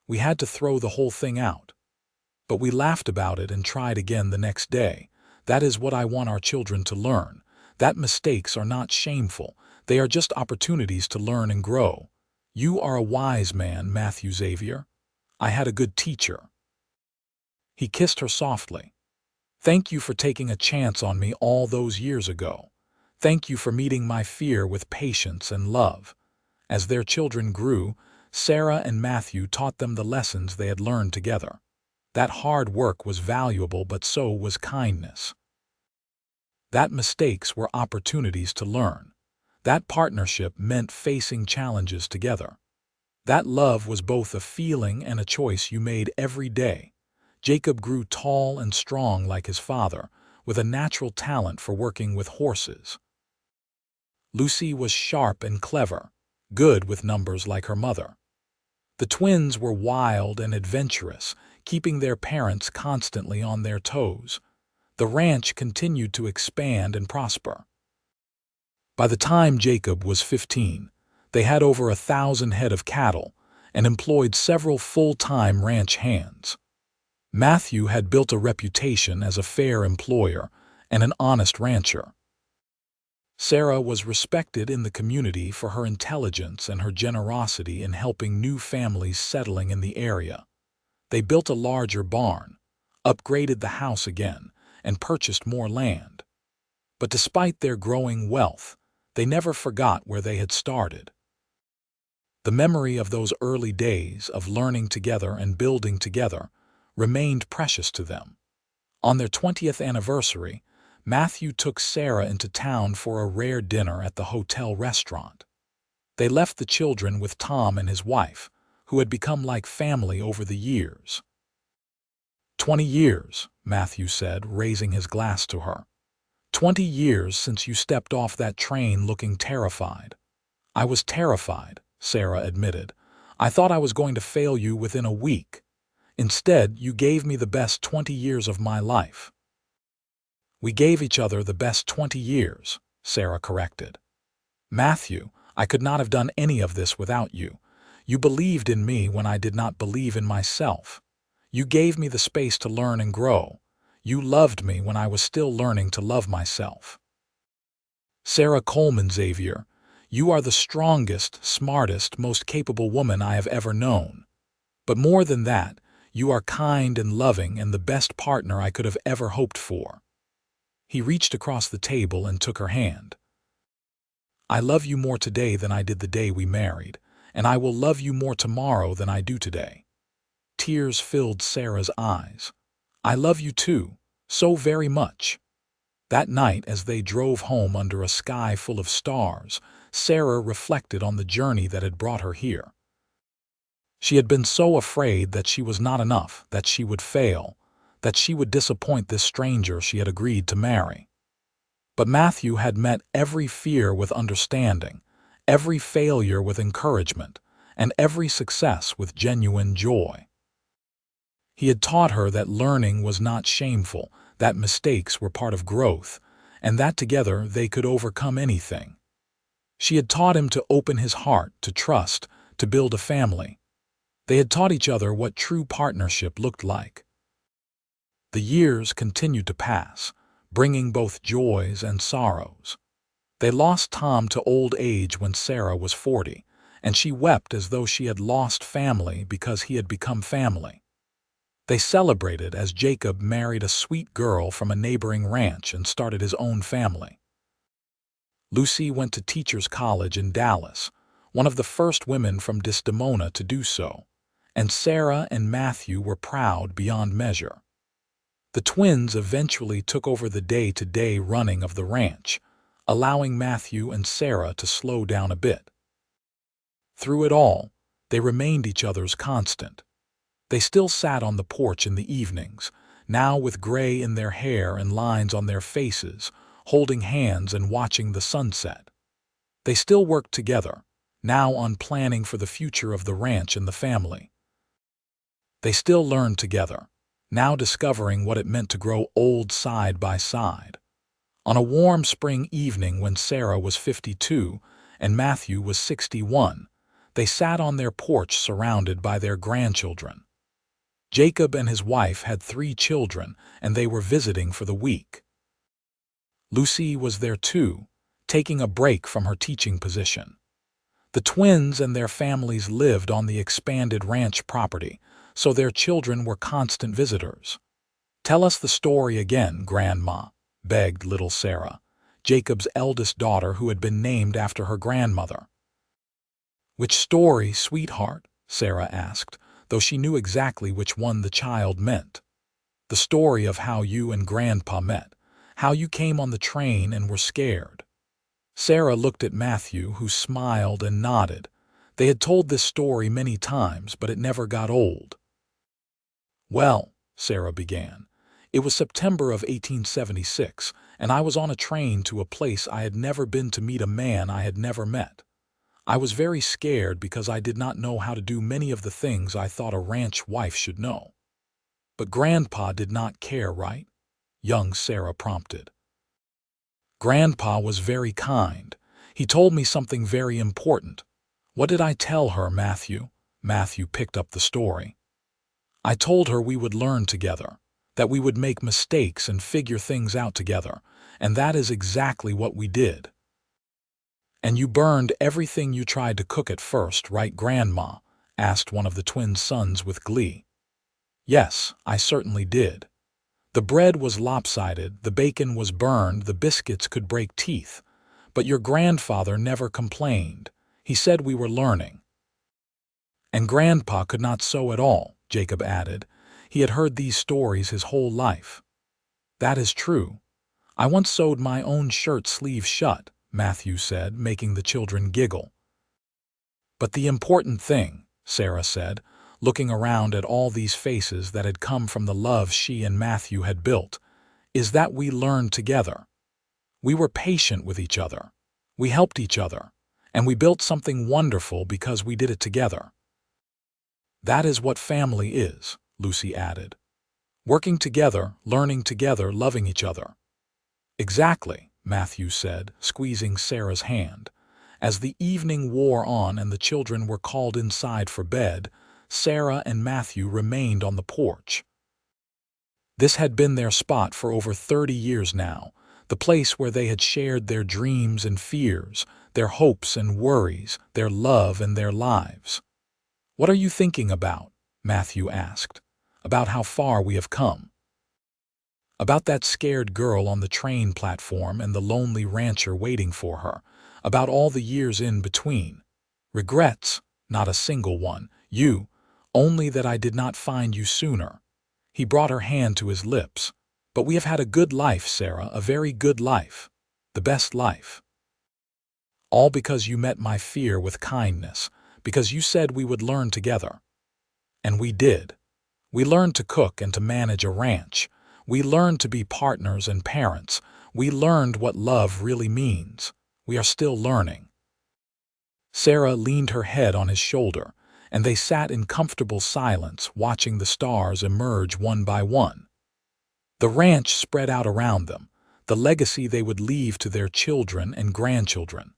We had to throw the whole thing out. But we laughed about it and tried again the next day. That is what I want our children to learn. That mistakes are not shameful. They are just opportunities to learn and grow. You are a wise man, Matthew Xavier. I had a good teacher." He kissed her softly. "Thank you for taking a chance on me all those years ago. Thank you for meeting my fear with patience and love." As their children grew, Sarah and Matthew taught them the lessons they had learned together. That hard work was valuable, but so was kindness. That mistakes were opportunities to learn. That partnership meant facing challenges together. That love was both a feeling and a choice you made every day. Jacob grew tall and strong like his father, with a natural talent for working with horses. Lucy was sharp and clever, good with numbers like her mother. The twins were wild and adventurous, keeping their parents constantly on their toes. The ranch continued to expand and prosper. By the time Jacob was 15, they had over 1,000 head of cattle and employed several full-time ranch hands. Matthew had built a reputation as a fair employer and an honest rancher. Sarah was respected in the community for her intelligence and her generosity in helping new families settling in the area. They built a larger barn, upgraded the house again, and purchased more land. But despite their growing wealth, they never forgot where they had started. The memory of those early days of learning together and building together remained precious to them. On their 20th anniversary, Matthew took Sarah into town for a rare dinner at the hotel restaurant. They left the children with Tom and his wife, who had become like family over the years. 20 years, Matthew said, raising his glass to her. 20 years since you stepped off that train looking terrified." "I was terrified," Sarah admitted. "I thought I was going to fail you within a week. Instead, you gave me the best 20 years of my life." "We gave each other the best 20 years," Sarah corrected. Matthew, I could not have done any of this without you. You believed in me when I did not believe in myself. You gave me the space to learn and grow. You loved me when I was still learning to love myself. Sarah Coleman Xavier, you are the strongest, smartest, most capable woman I have ever known. But more than that, you are kind and loving and the best partner I could have ever hoped for. He reached across the table and took her hand. I love you more today than I did the day we married, and I will love you more tomorrow than I do today. Tears filled Sarah's eyes. I love you too, so very much. That night, as they drove home under a sky full of stars, Sarah reflected on the journey that had brought her here. She had been so afraid that she was not enough, that she would fail, that she would disappoint this stranger she had agreed to marry. But Matthew had met every fear with understanding, every failure with encouragement, and every success with genuine joy. He had taught her that learning was not shameful, that mistakes were part of growth, and that together they could overcome anything. She had taught him to open his heart, to trust, to build a family. They had taught each other what true partnership looked like. The years continued to pass, bringing both joys and sorrows. They lost Tom to old age when Sarah was 40, and she wept as though she had lost family because he had become family. They celebrated as Jacob married a sweet girl from a neighboring ranch and started his own family. Lucy went to Teachers College in Dallas, one of the first women from Desdemona to do so, and Sarah and Matthew were proud beyond measure. The twins eventually took over the day-to-day running of the ranch, allowing Matthew and Sarah to slow down a bit. Through it all, they remained each other's constant. They still sat on the porch in the evenings, now with gray in their hair and lines on their faces, holding hands and watching the sunset. They still worked together, now on planning for the future of the ranch and the family. They still learned together, now discovering what it meant to grow old side by side. On a warm spring evening when Sarah was 52 and Matthew was 61, they sat on their porch surrounded by their grandchildren. Jacob and his wife had 3 children, and they were visiting for the week. Lucy was there too, taking a break from her teaching position. The twins and their families lived on the expanded ranch property, so their children were constant visitors. "Tell us the story again, Grandma," begged little Sarah, Jacob's eldest daughter who had been named after her grandmother. "Which story, sweetheart?" Sarah asked, though she knew exactly which one the child meant. "The story of how you and Grandpa met, how you came on the train and were scared." Sarah looked at Matthew, who smiled and nodded. They had told this story many times, but it never got old. "Well," Sarah began, "it was September of 1876, and I was on a train to a place I had never been to meet a man I had never met. I was very scared because I did not know how to do many of the things I thought a ranch wife should know." "But Grandpa did not care, right?" young Sarah prompted. "Grandpa was very kind. He told me something very important." "What did I tell her, Matthew?" Matthew picked up the story. "I told her we would learn together, that we would make mistakes and figure things out together, and that is exactly what we did." "And you burned everything you tried to cook at first, right, Grandma?" asked one of the twin sons with glee. "Yes, I certainly did. The bread was lopsided, the bacon was burned, the biscuits could break teeth. But your grandfather never complained. He said we were learning." "And Grandpa could not sew at all," Jacob added. "He had heard these stories his whole life." "That is true. I once sewed my own shirt sleeve shut," Matthew said, making the children giggle. "But the important thing," Sarah said, looking around at all these faces that had come from the love she and Matthew had built, "is that we learned together. We were patient with each other. We helped each other. And we built something wonderful because we did it together." "That is what family is," Lucy added. "Working together, learning together, loving each other." "Exactly," Matthew said, squeezing Sarah's hand. As the evening wore on and the children were called inside for bed, Sarah and Matthew remained on the porch. This had been their spot for over 30 years now, the place where they had shared their dreams and fears, their hopes and worries, their love and their lives. "What are you thinking about?" Matthew asked. "About how far we have come. About that scared girl on the train platform and the lonely rancher waiting for her. About all the years in between. Regrets? Not a single one. You, only that I did not find you sooner." He brought her hand to his lips. "But we have had a good life, Sarah, a very good life. The best life. All because you met my fear with kindness, because you said we would learn together. And we did. We learned to cook and to manage a ranch. We learned to be partners and parents. We learned what love really means. We are still learning." Sarah leaned her head on his shoulder, and they sat in comfortable silence, watching the stars emerge one by one. The ranch spread out around them, the legacy they would leave to their children and grandchildren.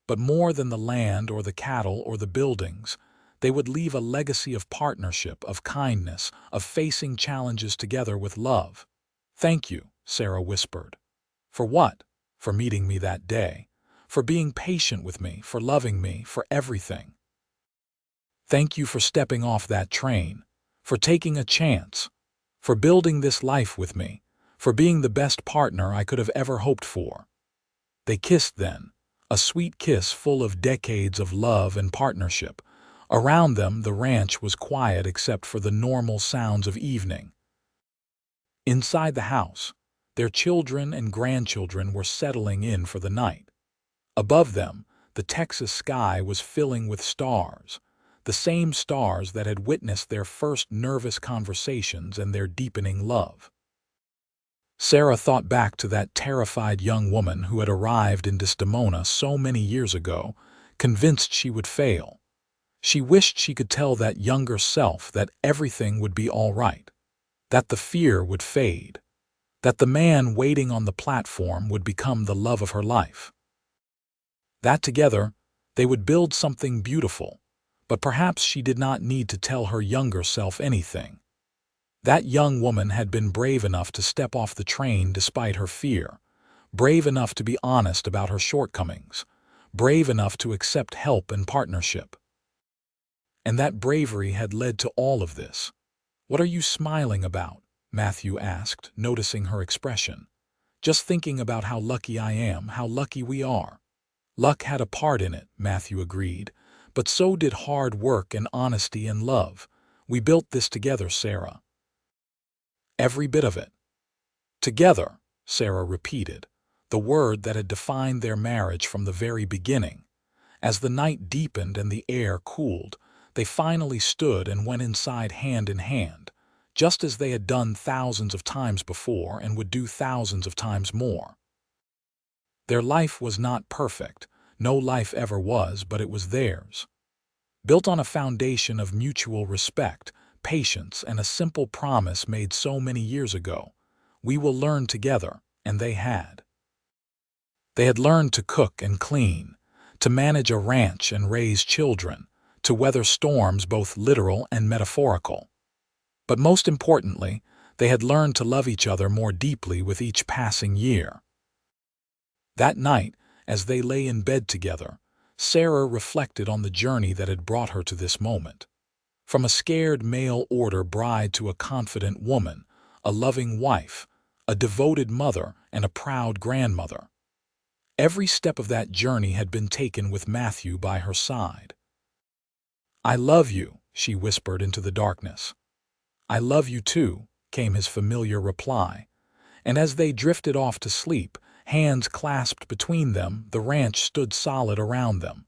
But more than the land or the cattle or the buildings, they would leave a legacy of partnership, of kindness, of facing challenges together with love. "Thank you," Sarah whispered. "For what?" "For meeting me that day. For being patient with me, for loving me, for everything. Thank you for stepping off that train, for taking a chance, for building this life with me, for being the best partner I could have ever hoped for." They kissed then, a sweet kiss full of decades of love and partnership. Around them, the ranch was quiet except for the normal sounds of evening. Inside the house, their children and grandchildren were settling in for the night. Above them, the Texas sky was filling with stars, the same stars that had witnessed their first nervous conversations and their deepening love. Sarah thought back to that terrified young woman who had arrived in Desdemona so many years ago, convinced she would fail. She wished she could tell that younger self that everything would be all right, that the fear would fade, that the man waiting on the platform would become the love of her life. That together, they would build something beautiful, but perhaps she did not need to tell her younger self anything. That young woman had been brave enough to step off the train despite her fear, brave enough to be honest about her shortcomings, brave enough to accept help and partnership. And that bravery had led to all of this. "What are you smiling about?" Matthew asked, noticing her expression. "Just thinking about how lucky I am, how lucky we are." "Luck had a part in it," Matthew agreed, "but so did hard work and honesty and love. We built this together, Sarah. Every bit of it." "Together," Sarah repeated, the word that had defined their marriage from the very beginning. As the night deepened and the air cooled, they finally stood and went inside hand in hand, just as they had done thousands of times before and would do thousands of times more. Their life was not perfect, no life ever was, but it was theirs. Built on a foundation of mutual respect, patience, and a simple promise made so many years ago: "We will learn together," and they had. They had learned to cook and clean, to manage a ranch and raise children, to weather storms both literal and metaphorical. But most importantly, they had learned to love each other more deeply with each passing year. That night, as they lay in bed together, Sarah reflected on the journey that had brought her to this moment. From a scared mail-order bride to a confident woman, a loving wife, a devoted mother, and a proud grandmother. Every step of that journey had been taken with Matthew by her side. "I love you," she whispered into the darkness. "I love you too," came his familiar reply. And as they drifted off to sleep, hands clasped between them, the ranch stood solid around them.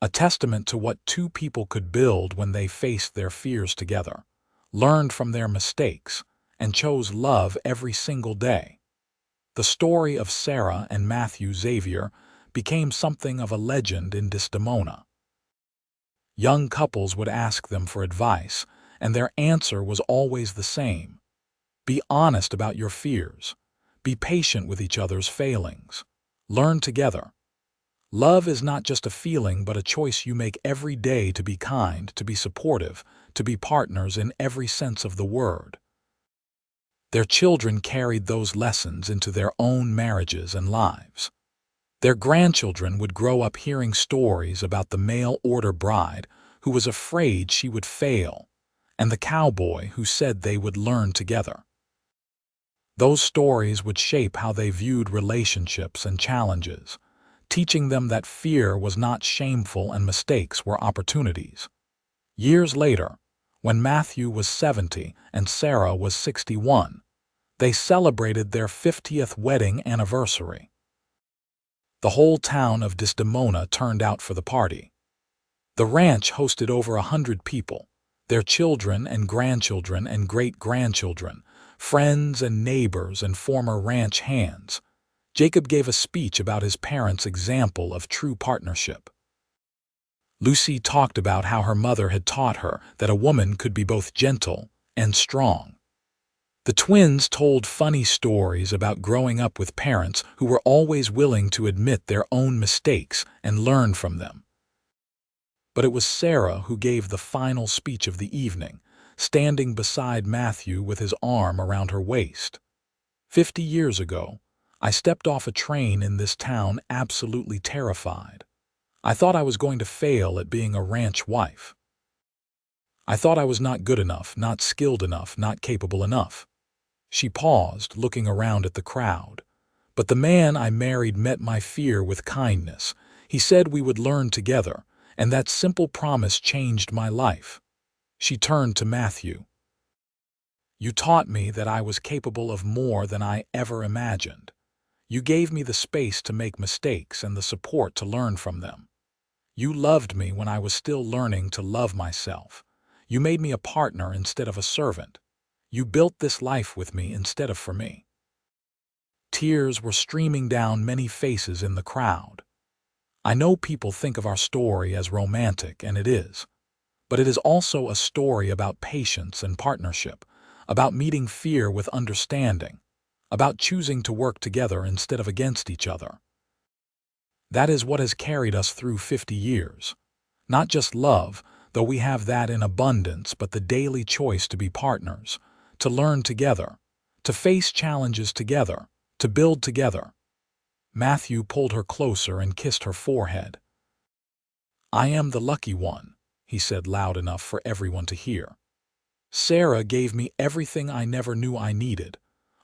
A testament to what two people could build when they faced their fears together, learned from their mistakes, and chose love every single day. The story of Sarah and Matthew Xavier became something of a legend in Desdemona. Young couples would ask them for advice, and their answer was always the same: "Be honest about your fears. Be patient with each other's failings. Learn together. Love is not just a feeling but a choice you make every day to be kind, to be supportive, to be partners in every sense of the word. Their children carried those lessons into their own marriages and lives. Their grandchildren would grow up hearing stories about the mail-order bride who was afraid she would fail, and the cowboy who said they would learn together. Those stories would shape how they viewed relationships and challenges, teaching them that fear was not shameful and mistakes were opportunities. Years later, when Matthew was 70 and Sarah was 61, they celebrated their 50th wedding anniversary. The whole town of Desdemona turned out for the party. The ranch hosted over 100 people, their children and grandchildren and great-grandchildren, friends and neighbors and former ranch hands. Jacob gave a speech about his parents' example of true partnership. Lucy talked about how her mother had taught her that a woman could be both gentle and strong. The twins told funny stories about growing up with parents who were always willing to admit their own mistakes and learn from them. But it was Sarah who gave the final speech of the evening, standing beside Matthew with his arm around her waist. 50 years ago, I stepped off a train in this town absolutely terrified. I thought I was going to fail at being a ranch wife. I thought I was not good enough, not skilled enough, not capable enough. She paused, looking around at the crowd. But the man I married met my fear with kindness. He said we would learn together, and that simple promise changed my life. She turned to Matthew. You taught me that I was capable of more than I ever imagined. You gave me the space to make mistakes and the support to learn from them. You loved me when I was still learning to love myself. You made me a partner instead of a servant. You built this life with me instead of for me. Tears were streaming down many faces in the crowd. I know people think of our story as romantic, and it is. But it is also a story about patience and partnership, about meeting fear with understanding, about choosing to work together instead of against each other. That is what has carried us through 50 years. Not just love, though we have that in abundance, but the daily choice to be partners, to learn together, to face challenges together, to build together. Matthew pulled her closer and kissed her forehead. I am the lucky one, he said loud enough for everyone to hear. Sarah gave me everything I never knew I needed,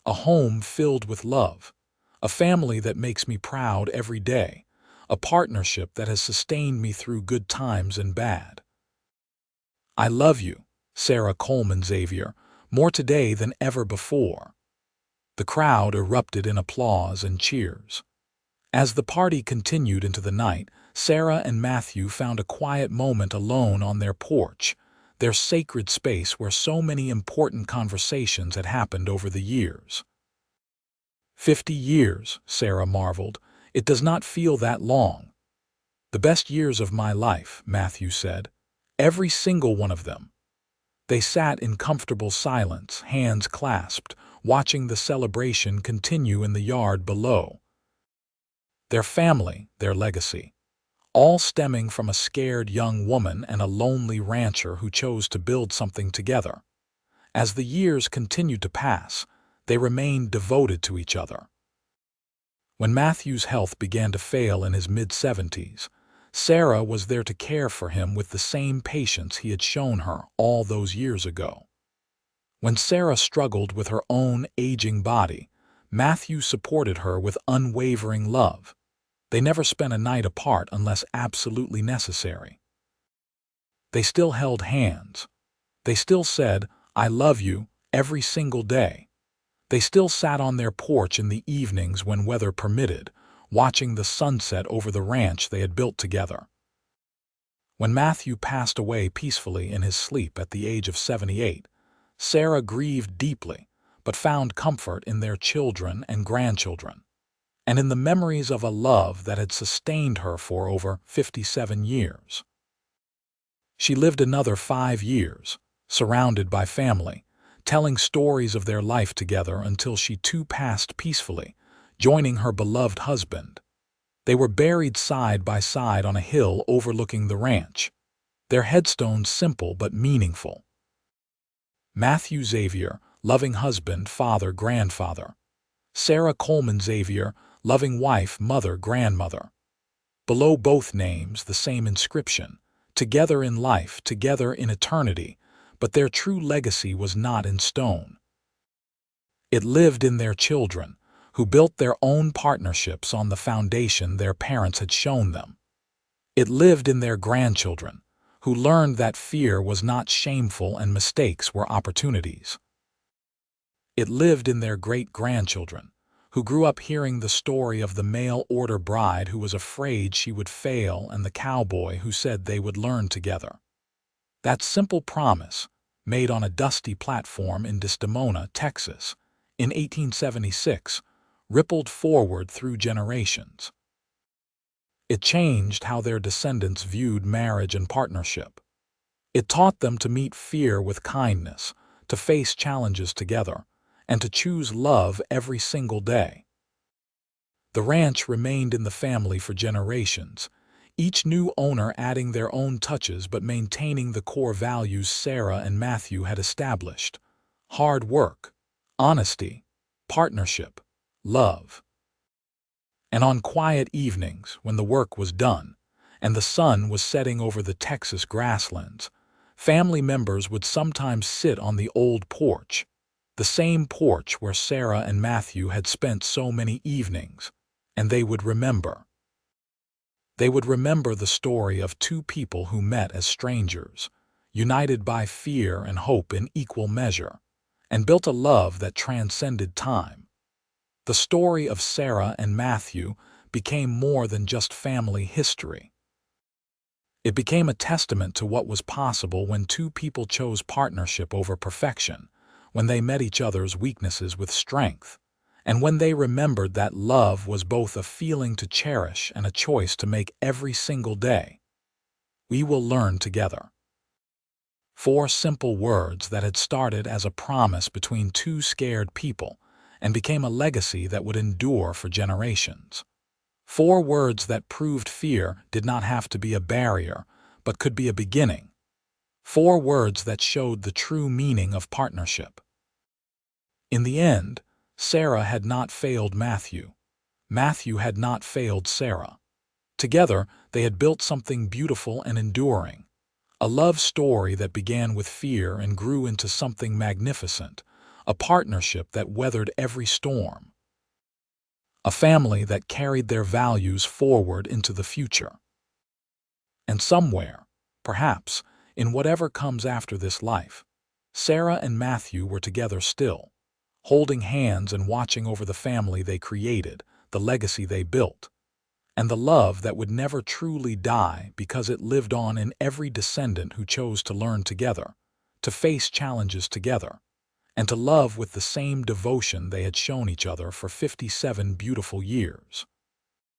a home filled with love, a family that makes me proud every day, a partnership that has sustained me through good times and bad. I love you, Sarah Coleman Xavier, more today than ever before. The crowd erupted in applause and cheers. As the party continued into the night, Sarah and Matthew found a quiet moment alone on their porch, their sacred space where so many important conversations had happened over the years. 50 years, Sarah marveled. It does not feel that long. The best years of my life, Matthew said. Every single one of them. They sat in comfortable silence, hands clasped, watching the celebration continue in the yard below. Their family, their legacy, all stemming from a scared young woman and a lonely rancher who chose to build something together. As the years continued to pass, they remained devoted to each other. When Matthew's health began to fail in his mid-70s, Sarah was there to care for him with the same patience he had shown her all those years ago. When Sarah struggled with her own aging body, Matthew supported her with unwavering love. They never spent a night apart unless absolutely necessary. They still held hands. They still said, I love you, every single day. They still sat on their porch in the evenings when weather permitted, watching the sunset over the ranch they had built together. When Matthew passed away peacefully in his sleep at the age of 78, Sarah grieved deeply, but found comfort in their children and grandchildren, and in the memories of a love that had sustained her for over 57 years. She lived another 5 years, surrounded by family, telling stories of their life together until she too passed peacefully, joining her beloved husband. They were buried side by side on a hill overlooking the ranch, their headstones simple but meaningful. Matthew Xavier, loving husband, father, grandfather. Sarah Coleman Xavier, loving wife, mother, grandmother. Below both names, the same inscription: together in life, together in eternity, but their true legacy was not in stone. It lived in their children, who built their own partnerships on the foundation their parents had shown them. It lived in their grandchildren, who learned that fear was not shameful and mistakes were opportunities. It lived in their great-grandchildren, who grew up hearing the story of the mail-order bride who was afraid she would fail and the cowboy who said they would learn together. That simple promise, made on a dusty platform in Desdemona, Texas, in 1876, rippled forward through generations. It changed how their descendants viewed marriage and partnership. It taught them to meet fear with kindness, to face challenges together, and to choose love every single day. The ranch remained in the family for generations, each new owner adding their own touches but maintaining the core values Sarah and Matthew had established: hard work, honesty, partnership, love. And on quiet evenings, when the work was done and the sun was setting over the Texas grasslands, family members would sometimes sit on the old porch, the same porch where Sarah and Matthew had spent so many evenings, and they would remember. They would remember the story of two people who met as strangers, united by fear and hope in equal measure, and built a love that transcended time. The story of Sarah and Matthew became more than just family history. It became a testament to what was possible when two people chose partnership over perfection, when they met each other's weaknesses with strength, and when they remembered that love was both a feeling to cherish and a choice to make every single day. We will learn together. 4 simple words that had started as a promise between two scared people and became a legacy that would endure for generations. 4 words that proved fear did not have to be a barrier, but could be a beginning. 4 words that showed the true meaning of partnership. In the end, Sarah had not failed Matthew. Matthew had not failed Sarah. Together, they had built something beautiful and enduring. A love story that began with fear and grew into something magnificent. A partnership that weathered every storm. A family that carried their values forward into the future. And somewhere, perhaps, in whatever comes after this life, Sarah and Matthew were together still, holding hands and watching over the family they created, the legacy they built, and the love that would never truly die because it lived on in every descendant who chose to learn together, to face challenges together, and to love with the same devotion they had shown each other for 57 beautiful years.